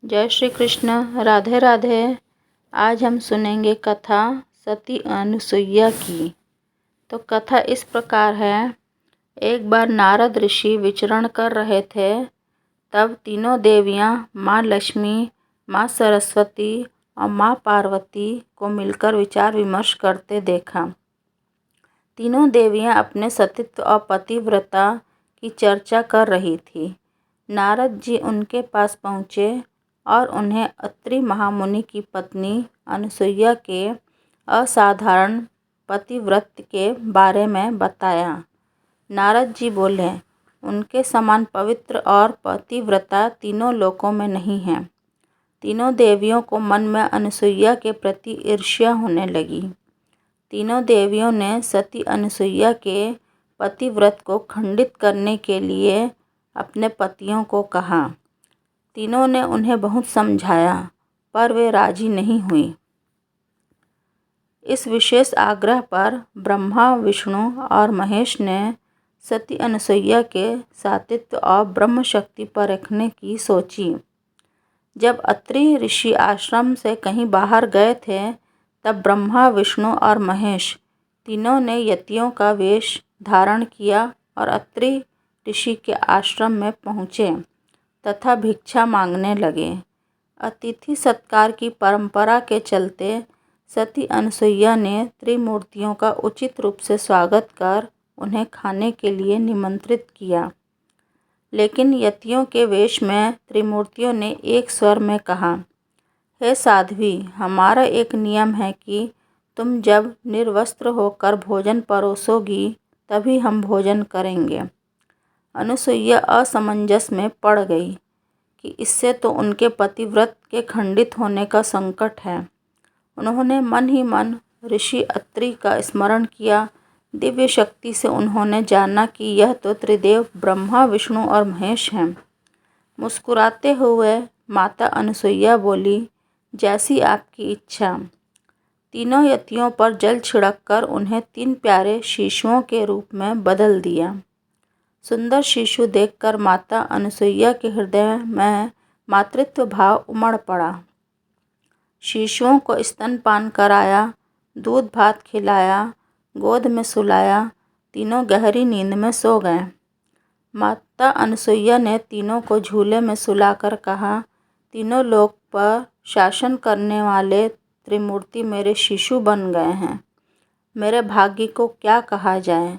जय श्री कृष्ण। राधे राधे। आज हम सुनेंगे कथा सती अनुसुईया की। तो कथा इस प्रकार है। एक बार नारद ऋषि विचरण कर रहे थे। तब तीनों देवियां माँ लक्ष्मी, माँ सरस्वती और माँ पार्वती को मिलकर विचार विमर्श करते देखा। तीनों देवियां अपने सतीत्व और पतिव्रता की चर्चा कर रही थी। नारद जी उनके पास पहुँचे और उन्हें अत्रि महामुनि की पत्नी अनुसुईया के असाधारण पतिव्रत के बारे में बताया। नारद जी बोले, उनके समान पवित्र और पतिव्रता तीनों लोकों में नहीं है। तीनों देवियों को मन में अनुसुईया के प्रति ईर्ष्या होने लगी। तीनों देवियों ने सती अनुसुईया के पतिव्रत को खंडित करने के लिए अपने पतियों को कहा। तीनों ने उन्हें बहुत समझाया, पर वे राजी नहीं हुई। इस विशेष आग्रह पर ब्रह्मा, विष्णु और महेश ने सती अनुसुईया के सातित्व और ब्रह्म शक्ति पर रखने की सोची। जब अत्रि ऋषि आश्रम से कहीं बाहर गए थे, तब ब्रह्मा, विष्णु और महेश तीनों ने यतियों का वेश धारण किया और अत्रि ऋषि के आश्रम में पहुँचे तथा भिक्षा मांगने लगे। अतिथि सत्कार की परंपरा के चलते सती अनुसुईया ने त्रिमूर्तियों का उचित रूप से स्वागत कर उन्हें खाने के लिए निमंत्रित किया। लेकिन यतियों के वेश में त्रिमूर्तियों ने एक स्वर में कहा, हे साध्वी, हमारा एक नियम है कि तुम जब निर्वस्त्र होकर भोजन परोसोगी तभी हम भोजन करेंगे। अनुसुईया असमंजस में पड़ गई कि इससे तो उनके पतिव्रत के खंडित होने का संकट है। उन्होंने मन ही मन ऋषि अत्रि का स्मरण किया। दिव्य शक्ति से उन्होंने जाना कि यह तो त्रिदेव ब्रह्मा, विष्णु और महेश हैं। मुस्कुराते हुए माता अनुसुईया बोली, जैसी आपकी इच्छा। तीनों यतियों पर जल छिड़ककर उन्हें 3 प्यारे शिशुओं के रूप में बदल दिया। सुंदर शिशु देखकर माता अनुसुईया के हृदय में मातृत्व भाव उमड़ पड़ा। शिशुओं को स्तनपान कराया, दूध भात खिलाया, गोद में सुलाया। तीनों गहरी नींद में सो गए। माता अनुसुईया ने तीनों को झूले में सुलाकर कहा, तीनों लोक पर शासन करने वाले त्रिमूर्ति मेरे शिशु बन गए हैं। मेरे भाग्य को क्या कहा जाए।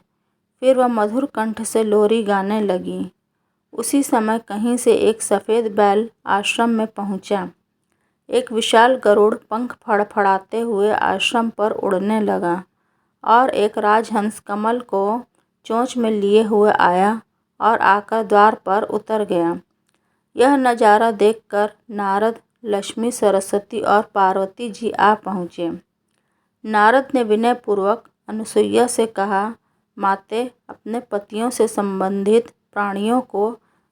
फिर वह मधुर कंठ से लोरी गाने लगी। उसी समय कहीं से एक सफ़ेद बैल आश्रम में पहुंचा। एक विशाल गरुड़ पंख फड़फड़ाते हुए आश्रम पर उड़ने लगा और एक राजहंस कमल को चोंच में लिए हुए आया और आकर द्वार पर उतर गया। यह नज़ारा देखकर नारद, लक्ष्मी, सरस्वती और पार्वती जी आ पहुँचे। नारद ने विनयपूर्वक अनुसुईया से कहा, माते, अपने पतियों से संबंधित प्राणियों को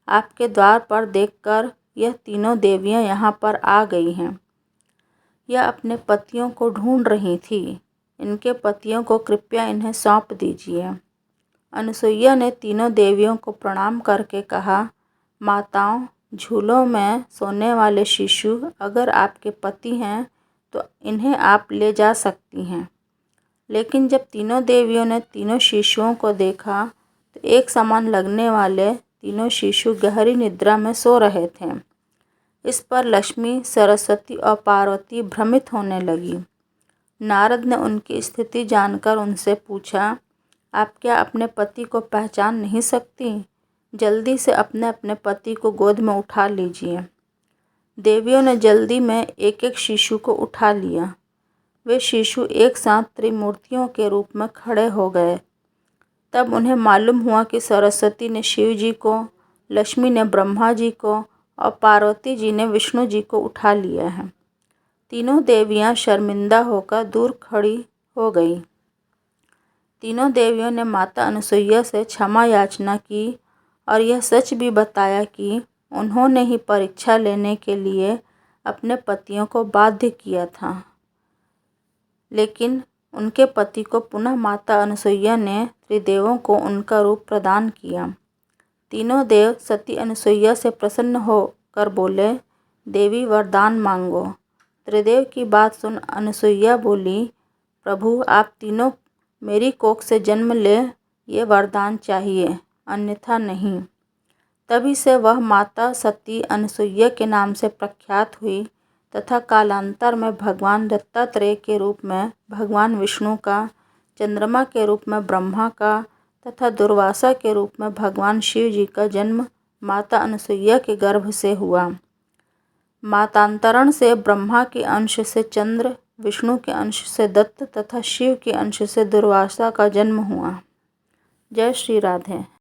आपके द्वार पर देखकर यह तीनों देवियां यहाँ पर आ गई हैं। यह अपने पतियों को ढूंढ रही थी। इनके पतियों को कृपया इन्हें सौंप दीजिए। अनुसुईया ने तीनों देवियों को प्रणाम करके कहा, माताओं, झूलों में सोने वाले शिशु अगर आपके पति हैं तो इन्हें आप ले जा सकती हैं। लेकिन जब तीनों देवियों ने तीनों शिशुओं को देखा तो एक समान लगने वाले तीनों शिशु गहरी निद्रा में सो रहे थे। इस पर लक्ष्मी, सरस्वती और पार्वती भ्रमित होने लगी। नारद ने उनकी स्थिति जानकर उनसे पूछा, आप क्या अपने पति को पहचान नहीं सकती? जल्दी से अपने अपने पति को गोद में उठा लीजिए। देवियों ने जल्दी में एक एक शिशु को उठा लिया। वे शिशु एक साथ त्रिमूर्तियों के रूप में खड़े हो गए। तब उन्हें मालूम हुआ कि सरस्वती ने शिव जी को, लक्ष्मी ने ब्रह्मा जी को और पार्वती जी ने विष्णु जी को उठा लिया है। तीनों देवियां शर्मिंदा होकर दूर खड़ी हो गई। तीनों देवियों ने माता अनुसुईया से क्षमा याचना की और यह सच भी बताया कि उन्होंने ही परीक्षा लेने के लिए अपने पतियों को बाध्य किया था। लेकिन उनके पति को पुनः माता अनुसुईया ने त्रिदेवों को उनका रूप प्रदान किया। तीनों देव सती अनुसुईया से प्रसन्न होकर बोले, देवी वरदान मांगो। त्रिदेव की बात सुन अनसुईया बोली, प्रभु आप तीनों मेरी कोख से जन्म ले, ये वरदान चाहिए, अन्यथा नहीं। तभी से वह माता सती अनसुईया के नाम से प्रख्यात हुई तथा कालांतर में भगवान दत्तात्रेय के रूप में भगवान विष्णु का, चंद्रमा के रूप में ब्रह्मा का तथा दुर्वासा के रूप में भगवान शिव जी का जन्म माता अनसुईया के गर्भ से हुआ। मातांतरण से ब्रह्मा के अंश से चंद्र, विष्णु के अंश से दत्त तथा शिव के अंश से दुर्वासा का जन्म हुआ। जय श्री राधे।